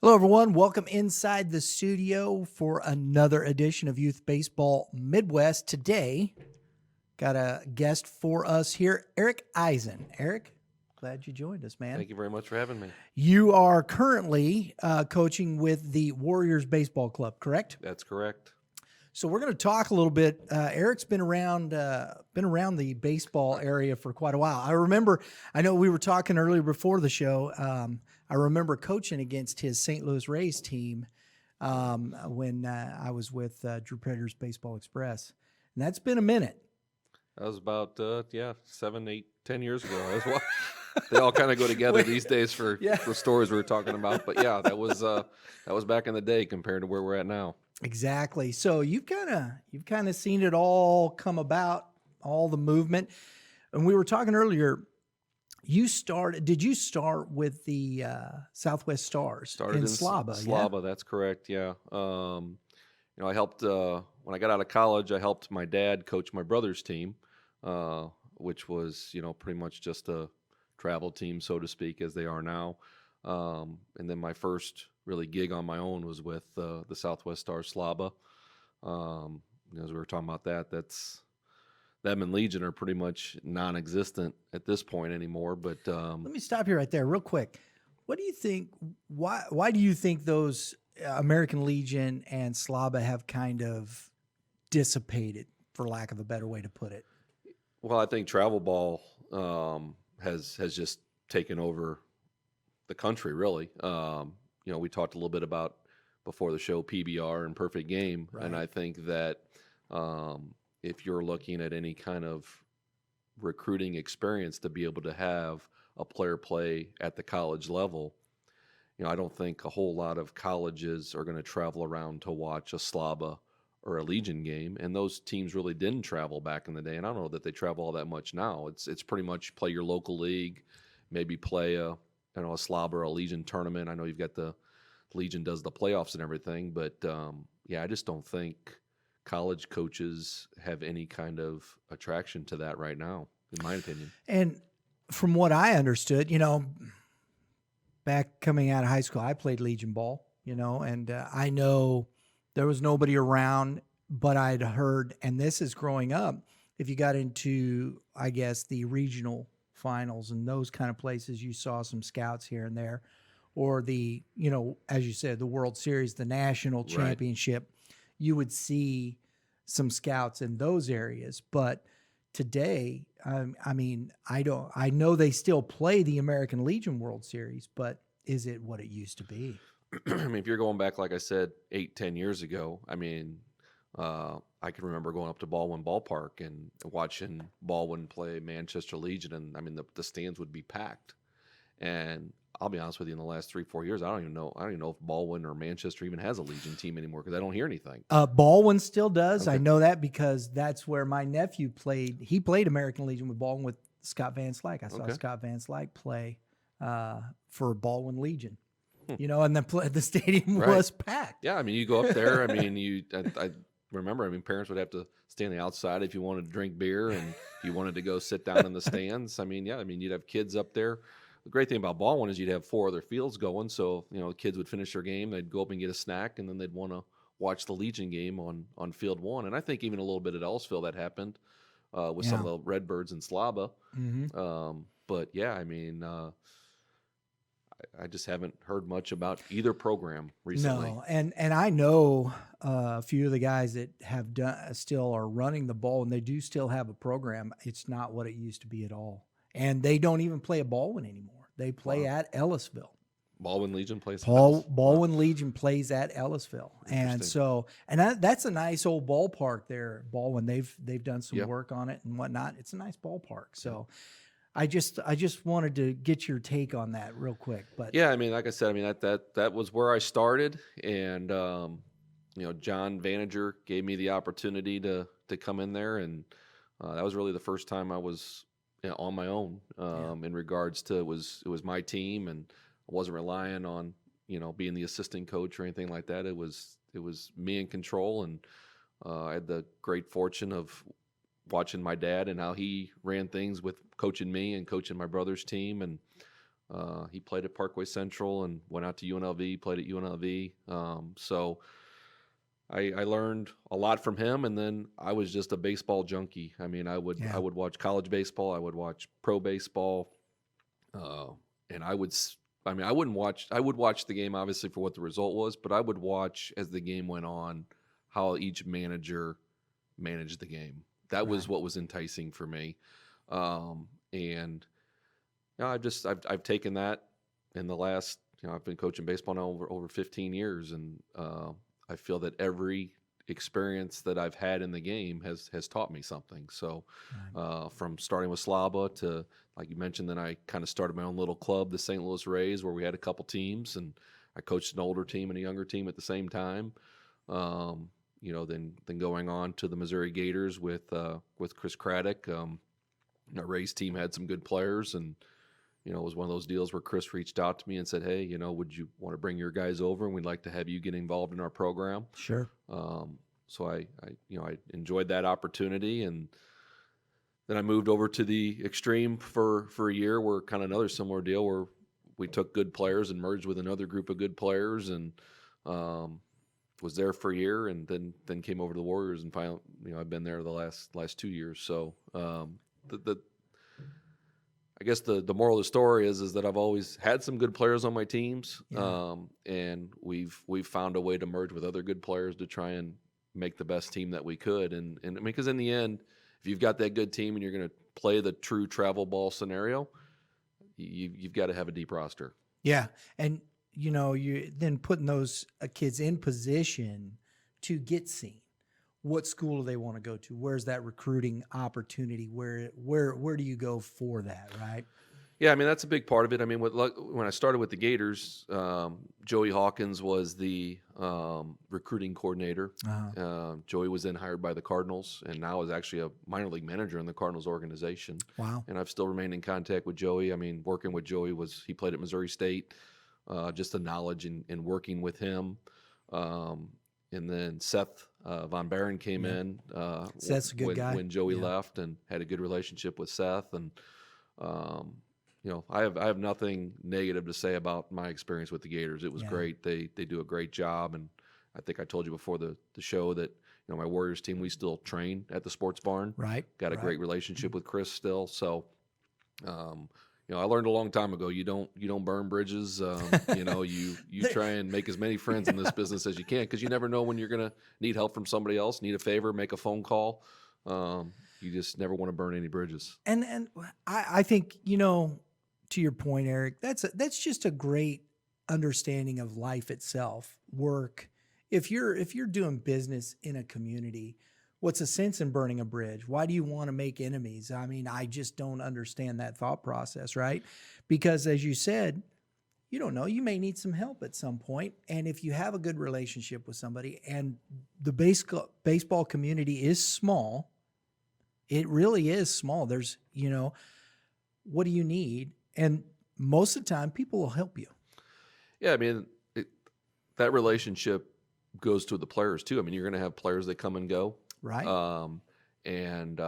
Hello, everyone. Welcome inside the studio for another edition of Youth Baseball Midwest. Today, got a guest for us here, Eric Eisen. Eric, glad you joined us, man. Thank you very much for having me. You are currently coaching with the Warriors Baseball Club, correct? That's correct. So we're going to talk a little bit. Eric's been around the baseball area for quite a while. I know we were talking earlier before the show. I remember coaching against his St. Louis Rays team when I was with Drew Predators Baseball Express, and that's been a minute. That was about 7, 8, 10 years ago. That's why they all kind of go together these days for stories we were talking about. But yeah, that was back in the day compared to where we're at now. Exactly. So you've kind of seen it all come about, all the movement. And we were talking earlier. Did you start with the Southwest Stars Started in Slava? Slava, that's correct. Yeah. I helped when I got out of college. I helped my dad coach my brother's team, which was pretty much just a travel team, so to speak, as they are now. And then my first really gig on my own was with the Southwest Stars Slava. As we were talking about that's them and Legion are pretty much non-existent at this point anymore. But let me stop you right there real quick. What do you think? Why do you think those American Legion and Slava have kind of dissipated, for lack of a better way to put it? Well, I think travel ball has just taken over the country, really. We talked a little bit about before the show PBR and Perfect Game, right. And I think that if you're looking at any kind of recruiting experience to be able to have a player play at the college level, I don't think a whole lot of colleges are going to travel around to watch a Slava or a Legion game, and those teams really didn't travel back in the day, and I don't know that they travel all that much now. It's pretty much play your local league, maybe play a Slava or a Legion tournament. I know you've got the Legion does the playoffs and everything, but I just don't think college coaches have any kind of attraction to that right now, in my opinion. And from what I understood, back coming out of high school, I played Legion ball, and I know there was nobody around, but I'd heard, and this is growing up, if you got into, I guess, the regional finals and those kind of places, you saw some scouts here and there, or the, as you said, the World Series, the national championship, right. You would see some scouts in those areas. But today, I know they still play the American Legion World Series, but is it what it used to be? If you're going back, like I said, 8, 10 years ago, I can remember going up to Ballwin Ballpark and watching Ballwin play Manchester Legion, and the stands would be packed. And I'll be honest with you, in the last 3-4 years, I don't even know if Ballwin or Manchester even has a Legion team anymore because I don't hear anything. Ballwin still does. Okay. I know that because that's where my nephew played. He played American Legion with Ballwin with Scott Van Slyke. I saw Scott Van Slyke play for Ballwin Legion. And the stadium was packed. Yeah, you go up there. I remember, parents would have to stay on the outside if you wanted to drink beer, and if you wanted to go sit down in the stands. You'd have kids up there. The great thing about Ballwin is you'd have 4 other fields going, so kids would finish their game, they'd go up and get a snack, and then they'd want to watch the Legion game on Field 1. And I think even a little bit at Ellisville that happened with some of the Redbirds and Slava. Mm-hmm. But yeah, I just haven't heard much about either program recently. No, and I know a few of the guys that have still are running the ball, and they do still have a program. It's not what it used to be at all, and they don't even play at Ballwin anymore. They play at Ellisville. Ballwin Legion plays. Ballwin Legion plays at Ellisville, and that's a nice old ballpark there. Ballwin, they've done some work on it and whatnot. It's a nice ballpark. So. I just wanted to get your take on that real quick, but yeah, like I said, that was where I started, and John Vanager gave me the opportunity to come in there, and that was really the first time I was on my own in regards to it was my team, and I wasn't relying on being the assistant coach or anything like that. It was me in control, and I had the great fortune of watching my dad and how he ran things with coaching me and coaching my brother's team, and He played at Parkway Central and went out to UNLV, played at UNLV. So I learned a lot from him, and then I was just a baseball junkie. I mean, I would watch college baseball, I would watch pro baseball, and I would. I mean, I would watch the game obviously for what the result was, but I would watch as the game went on how each manager managed the game. That was what was enticing for me, and I've taken that in the last, I've been coaching baseball now over 15 years, and I feel that every experience that I've had in the game has taught me something. So from starting with Slava to, like you mentioned, then I kind of started my own little club, the St. Louis Rays, where we had a couple teams, and I coached an older team and a younger team at the same time. Then going on to the Missouri Gators with Chris Craddock. Our Rays team had some good players, and it was one of those deals where Chris reached out to me and said, "Hey, would you want to bring your guys over? And we'd like to have you get involved in our program." Sure. So I enjoyed that opportunity, and then I moved over to the Extreme for a year, where kind of another similar deal where we took good players and merged with another group of good players, and was there for a year, and then came over to the Warriors, and finally, I've been there the last 2 years. So I guess the moral of the story is that I've always had some good players on my teams, and we've found a way to merge with other good players to try and make the best team that we could. And I mean, because in the end, if you've got that good team and you're going to play the true travel ball scenario, you've got to have a deep roster. Yeah, and you then putting those kids in position to get seen. What school do they want to go to? Where's that recruiting opportunity? Where do you go for that, right? Yeah, I mean, that's a big part of it. I mean, when I started with the Gators, Joey Hawkins was the recruiting coordinator. Joey was then hired by the Cardinals, and now is actually a minor league manager in the Cardinals organization. Wow. And I've still remained in contact with Joey. I mean, working with Joey he played at Missouri State, just the knowledge in working with him. And then Seth Von Barron came in. Seth's a good guy. When Joey left, and had a good relationship with Seth. And I have nothing negative to say about my experience with the Gators. It was great. They do a great job, and I think I told you before the show that my Warriors team, we still train at the Sports Barn. Right. Got a great relationship with Chris still. So. I learned a long time ago, you don't burn bridges. You try and make as many friends in this business as you can, because you never know when you're going to need help from somebody else, need a favor, make a phone call. You just never want to burn any bridges. And I think, to your point, Eric, that's just a great understanding of life itself, work. If you're doing business in a community, what's the sense in burning a bridge? Why do you want to make enemies? I mean, I just don't understand that thought process, right? Because as you said, you don't know, you may need some help at some point. And if you have a good relationship with somebody, and the baseball community is small, it really is small. There's, what do you need? And most of the time, people will help you. Yeah, I mean, that relationship goes to the players too. I mean, you're going to have players that come and go. Right. And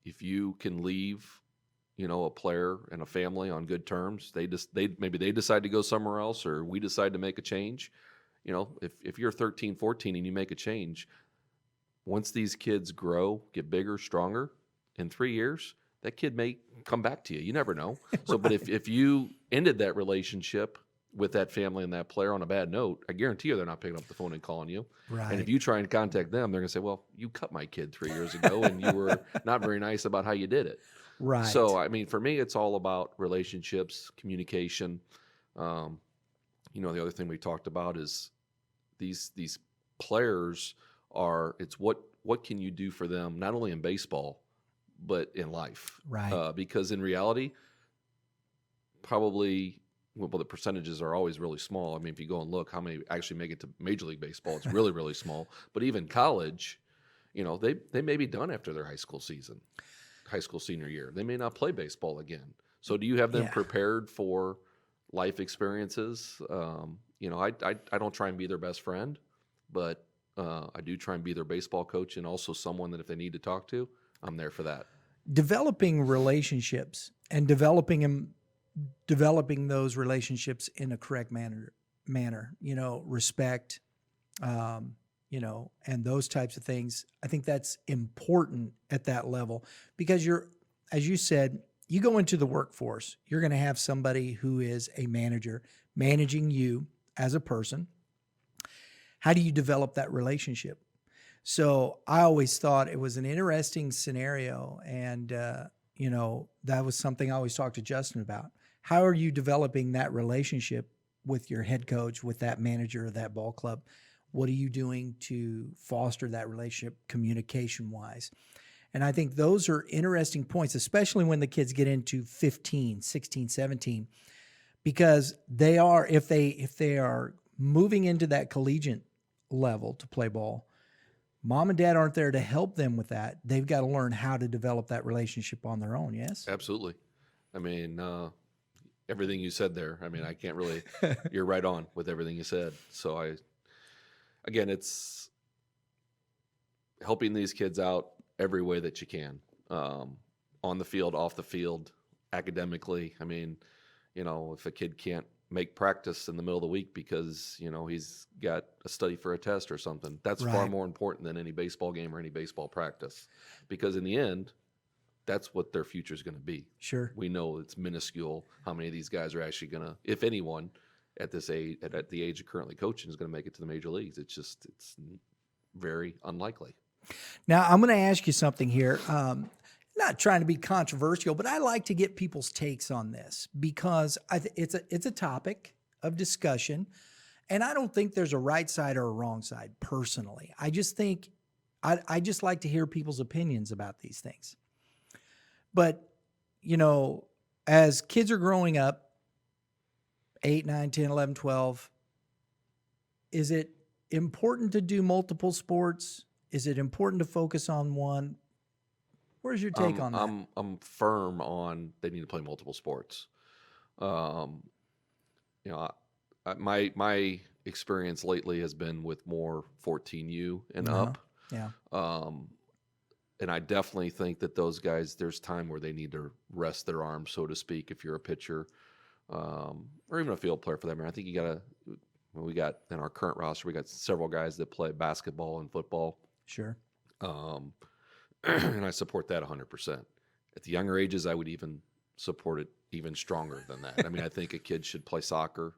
if you can leave, a player and a family on good terms, maybe they decide to go somewhere else, or we decide to make a change. If you're 13, 14 and you make a change, once these kids grow, get bigger, stronger, in 3 years, that kid may come back to you. You never know. So, But if you ended that relationship with that family and that player on a bad note, I guarantee you they're not picking up the phone and calling you. Right. And if you try and contact them, they're going to say, well, you cut my kid 3 years ago and you were not very nice about how you did it. Right. So, I mean, for me, it's all about relationships, communication. The other thing we talked about is these players it's what can you do for them, not only in baseball, but in life. Right. Because in reality, probably, well, the percentages are always really small. I mean, if you go and look how many actually make it to Major League Baseball, it's really, really small. But even college, they may be done after their high school senior year. They may not play baseball again. So do you have them prepared for life experiences? I don't try and be their best friend, but I do try and be their baseball coach, and also someone that if they need to talk to, I'm there for that. Developing relationships and developing them developing those relationships in a correct manner, respect, and those types of things. I think that's important at that level because as you said, you go into the workforce, you're going to have somebody who is a manager managing you as a person. How do you develop that relationship? So I always thought it was an interesting scenario. And, that was something I always talked to Justin about. How are you developing that relationship with your head coach, with that manager of that ball club? What are you doing to foster that relationship communication wise? And I think those are interesting points, especially when the kids get into 15, 16, 17, because they are, if they are moving into that collegiate level to play ball, mom and dad aren't there to help them with that. They've got to learn how to develop that relationship on their own. Yes. Absolutely. I mean, everything you said there. I mean, I can't really. You're right on with everything you said. So again, it's helping these kids out every way that you can, on the field, off the field, academically. I mean, if a kid can't make practice in the middle of the week because, he's got a study for a test or something, that's far Right. more important than any baseball game or any baseball practice. Because in the end, that's what their future is going to be. Sure. We know it's minuscule how many of these guys are actually going to, if anyone, at this age, at the age of currently coaching, is going to make it to the major leagues. It's very unlikely. Now, I'm going to ask you something here. Not trying to be controversial, but I like to get people's takes on this because it's a topic of discussion, and I don't think there's a right side or a wrong side. Personally, I just think I just like to hear people's opinions about these things. But as kids are growing up, 8, 9, 10, 11, 12, is it important to do multiple sports? Is it important to focus on one? Where's your take on that? I'm firm on they need to play multiple sports. You know, my experience lately has been with more 14U and up. Yeah. And I definitely think that those guys, there's time where they need to rest their arms, so to speak, if you're a pitcher, or even a field player for that matter. I think we got in our current roster, we got several guys that play basketball and football. Sure. And I support that 100%. At the younger ages, I would even support it even stronger than that. I mean, I think a kid should play soccer.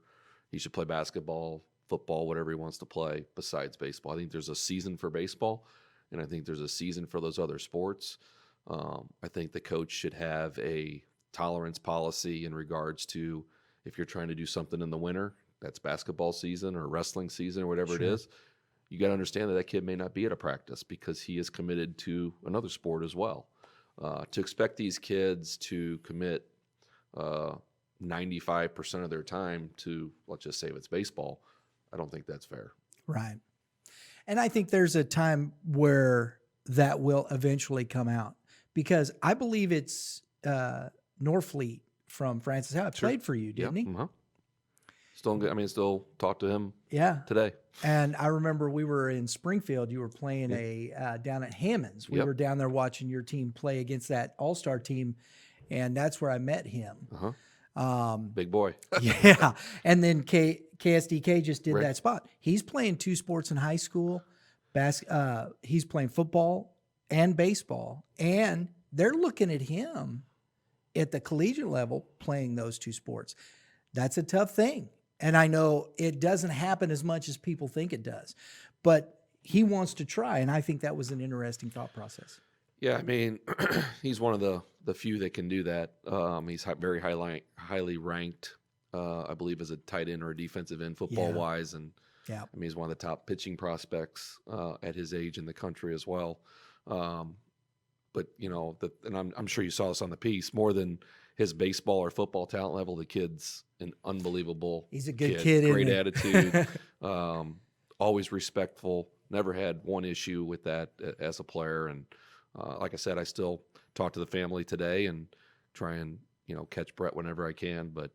He should play basketball, football, whatever he wants to play besides baseball. I think there's a season for baseball, and I think there's a season for those other sports. I think the coach should have a tolerance policy in regards to if you're trying to do something in the winter, that's basketball season or wrestling season or whatever it is, you got to understand that kid may not be at a practice because he is committed to another sport as well. To expect these kids to commit 95% of their time to, let's just say if it's baseball, I don't think that's fair. Right. And I think there's a time where that will eventually come out because I believe it's Norfleet from Francis Howard played for you, didn't he? Uh-huh. Still talk to him today. And I remember we were in Springfield. You were playing down at Hammond's. We were down there watching your team play against that all-star team, and that's where I met him. Big boy. Yeah. And then KSDK just did that spot. He's playing 2 sports in high school. He's playing football and baseball, and they're looking at him at the collegiate level playing those 2 sports. That's a tough thing. And I know it doesn't happen as much as people think it does, but he wants to try. And I think that was an interesting thought process. Yeah, I mean, he's one of the few that can do that. He's very highly ranked, I believe, as a tight end or a defensive end football-wise. And I mean, he's one of the top pitching prospects at his age in the country as well. But, and I'm sure you saw this on the piece, more than his baseball or football talent level, the kid's an unbelievable He's a good kid. Great attitude, always respectful, never had one issue with that as a player. And like I said, I still talk to the family today and try and, catch Brett whenever I can. But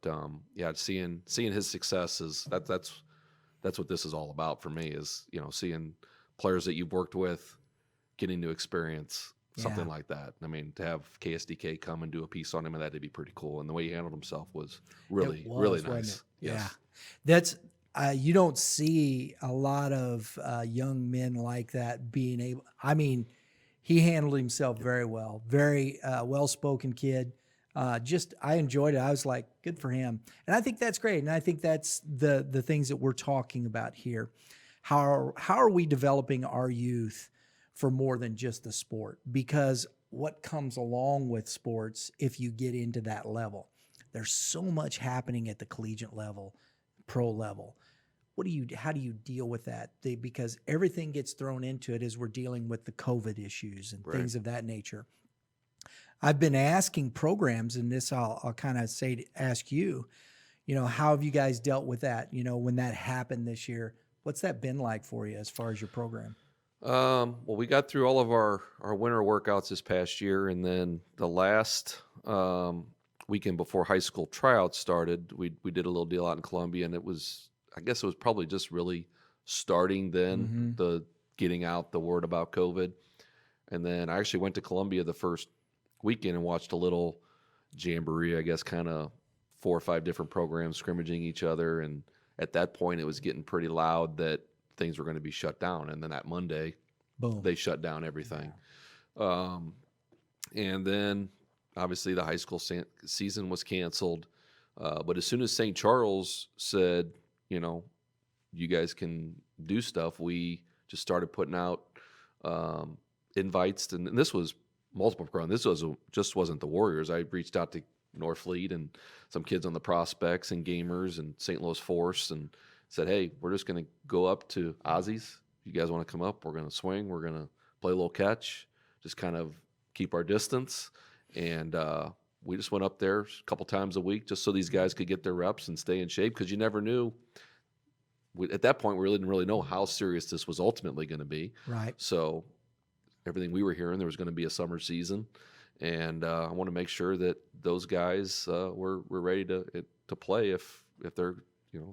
seeing his success that's what this is all about for me is, seeing players that you've worked with getting to experience something Yeah. like that. I mean, to have KSDK come and do a piece on him, and that'd be pretty cool. And the way he handled himself was It really, really was, wasn't it? nice. Yeah. Yes. That's you don't see a lot of young men like that being able. I mean, he handled himself very well. Very well-spoken kid. Just I enjoyed it. I was like, good for him. And I think that's great. And I think that's the things that we're talking about here. How are we developing our youth for more than just the sport? Because what comes along with sports, if you get into that level, there's so much happening at the collegiate level, pro level. How do you deal with that? Because everything gets thrown into it as we're dealing with the COVID issues and Right. things of that nature. I've been asking programs, and this I'll kind of ask you, how have you guys dealt with that? When that happened this year, what's that been like for you as far as your program? Well, we got through all of our winter workouts this past year, and then the last weekend before high school tryouts started, we did a little deal out in Columbia, and I guess it was probably just really starting then, Mm-hmm. the getting out the word about COVID. And then I actually went to Columbia the first weekend and watched a little jamboree, I guess, kind of 4 or 5 different programs scrimmaging each other. And at that point, it was getting pretty loud that things were going to be shut down. And then that Monday, Boom. they shut down everything. And then obviously the high school season was canceled. But as soon as St. Charles said, you guys can do stuff, we just started putting out invites. And this was multiple programs. This just wasn't the Warriors. I reached out to Norfleet and some kids on the prospects and gamers and St. Louis Force and said, hey, we're just going to go up to Ozzy's. If you guys want to come up, we're going to swing. We're going to play a little catch, just kind of keep our distance. And we just went up there a couple times a week just so these guys could get their reps and stay in shape, because you never knew. At that point, we really didn't really know how serious this was ultimately going to be. Right. So everything we were hearing, there was going to be a summer season. And I want to make sure that those guys were ready to play if their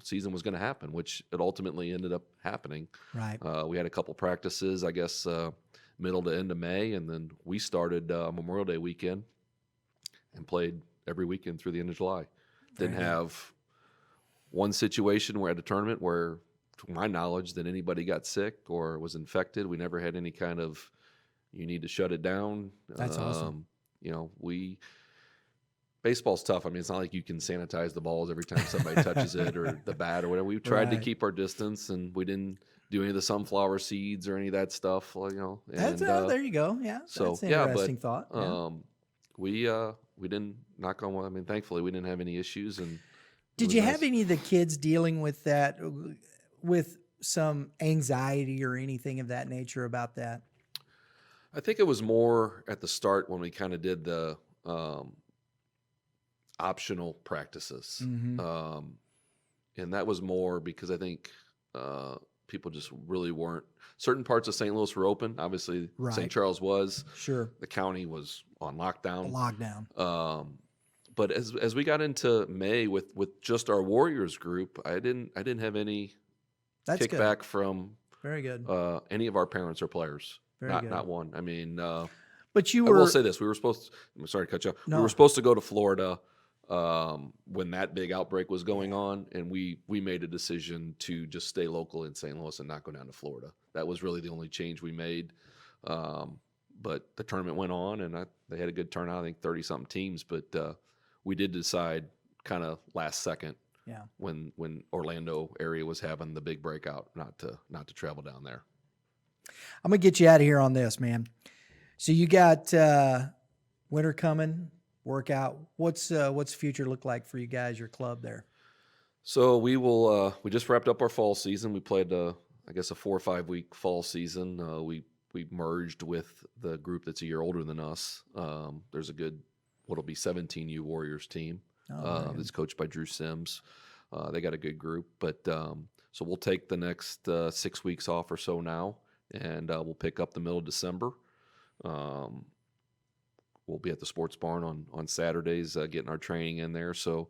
season was going to happen, which it ultimately ended up happening. Right. We had a couple practices, I guess, middle to end of May, and then we started Memorial Day weekend and played every weekend through the end of July. Didn't have one situation where at a tournament where, to my knowledge, that anybody got sick or was infected. We never had any kind of, you need to shut it down. That's awesome. Baseball's tough. I mean, it's not like you can sanitize the balls every time somebody touches it or the bat or whatever. We tried to keep our distance, and we didn't do any of the sunflower seeds or any of that stuff. And, That's there you go. Yeah. That's an interesting thought. Yeah. We didn't, knock on wood. I mean, thankfully, we didn't have any issues. And did you have any of the kids dealing with that, with some anxiety or anything of that nature about that? I think it was more at the start when we kind of did the optional practices. Mm-hmm. And that was more because I think people just really weren't. Certain parts of St. Louis were open. Obviously, St. Charles was. Sure. The county was on lockdown. But as we got into May with just our Warriors group, I didn't have any kickback from very good any of our parents or players. Very not one. I mean, but I will say this: we were supposed. I'm sorry to cut you off. No. We were supposed to go to Florida when that big outbreak was going on, and we made a decision to just stay local in St. Louis and not go down to Florida. That was really the only change we made. But the tournament went on, and they had a good turnout. I think 30-something teams, but we did decide kind of last second. Yeah. When Orlando area was having the big breakout, not to travel down there. I'm gonna get you out of here on this, man. So you got winter coming, workout. What's the future look like for you guys, your club there? So we will. We just wrapped up our fall season. We played I guess a 4 or 5 week fall season. We merged with the group that's a year older than us. There's a good what'll be 17U Warriors team. That's coached by Drew Sims. They got a good group, but so we'll take the next 6 weeks off or so now, and we'll pick up the middle of December. We'll be at the sports barn on Saturdays, getting our training in there. So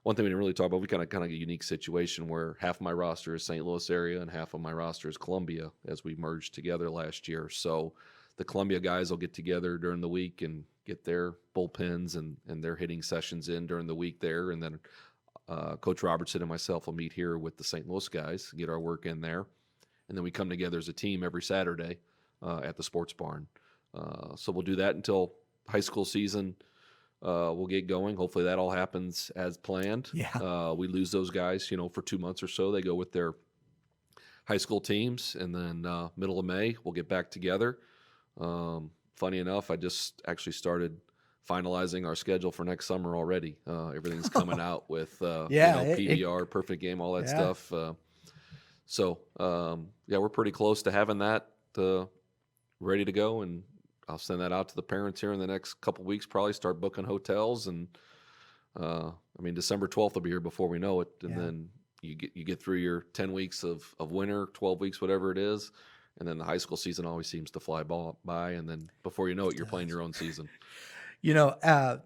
one thing we didn't really talk about, we kind of a unique situation where half of my roster is St. Louis area and half of my roster is Columbia, as we merged together last year. So the Columbia guys will get together during the week and get their bullpens and their hitting sessions in during the week there. And then Coach Robertson and myself will meet here with the St. Louis guys, get our work in there. And then we come together as a team every Saturday at the sports barn. So we'll do that until high school season will get going. Hopefully that all happens as planned. Yeah. We lose those guys, for 2 months or so. They go with their high school teams, and then middle of May we'll get back together. Funny enough, I just actually started finalizing our schedule for next summer already. Everything's coming out with PBR, perfect game, all that stuff. So we're pretty close to having that ready to go, and I'll send that out to the parents here in the next couple weeks. Probably start booking hotels, and December 12th will be here before we know it, and then you get through your 10 weeks of winter, 12 weeks, whatever it is, and then the high school season always seems to fly by, and then before you know it, you're playing your own season.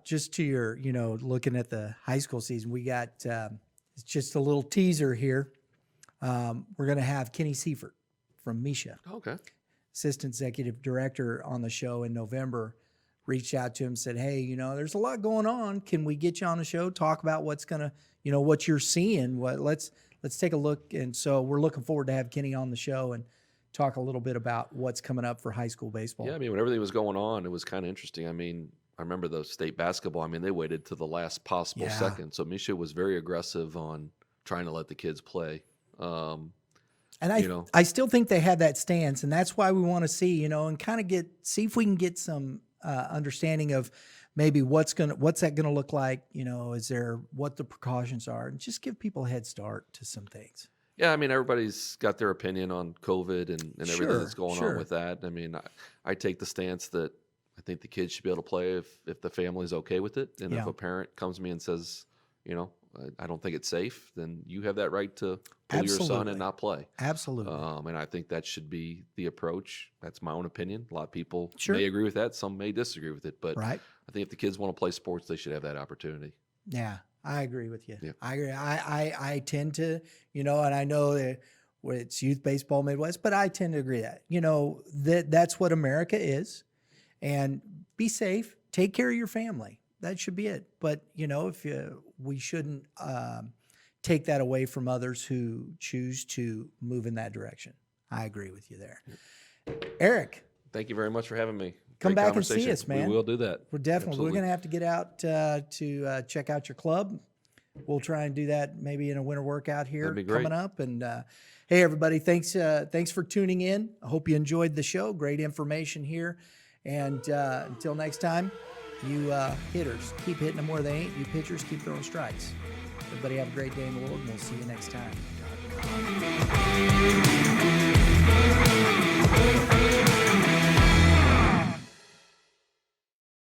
Just to your, looking at the high school season, we got it's just a little teaser here. We're going to have Kenny Seifert from Misha. Okay. Assistant Executive Director on the show in November, reached out to him, said, hey, there's a lot going on. Can we get you on the show, talk about what's going to, what you're seeing? Let's take a look. And so we're looking forward to have Kenny on the show and talk a little bit about what's coming up for high school baseball. Yeah, when everything was going on, it was kind of interesting. I remember the state basketball. They waited to the last possible second. So Misha was very aggressive on trying to let the kids play. And I still think they have that stance, and that's why we want to see, and kind of see if we can get some understanding of maybe what's that gonna look like. Is there what the precautions are, and just give people a head start to some things. Yeah, everybody's got their opinion on COVID and everything that's going on with that. I take the stance that I think the kids should be able to play if the family's okay with it, and if a parent comes to me and says, I don't think it's safe, then you have that right to pull your son and not play. Absolutely. And I think that should be the approach. That's my own opinion. A lot of people may agree with that. Some may disagree with it. But I think if the kids want to play sports, they should have that opportunity. Yeah, I agree with you. Yeah. I agree. I tend to, and I know that it's Youth Baseball Midwest, but I tend to agree that's what America is. And be safe. Take care of your family. That should be it. But, we shouldn't take that away from others who choose to move in that direction. I agree with you there. Eric. Thank you very much for having me. Come back and see us, man. We will do that. We're going to have to get out to check out your club. We'll try and do that maybe in a winter workout here coming up. And hey, everybody, thanks for tuning in. I hope you enjoyed the show. Great information here. And until next time, you hitters, keep hitting them where they ain't. You pitchers, keep throwing strikes. Everybody have a great day in the Lord, and we'll see you next time.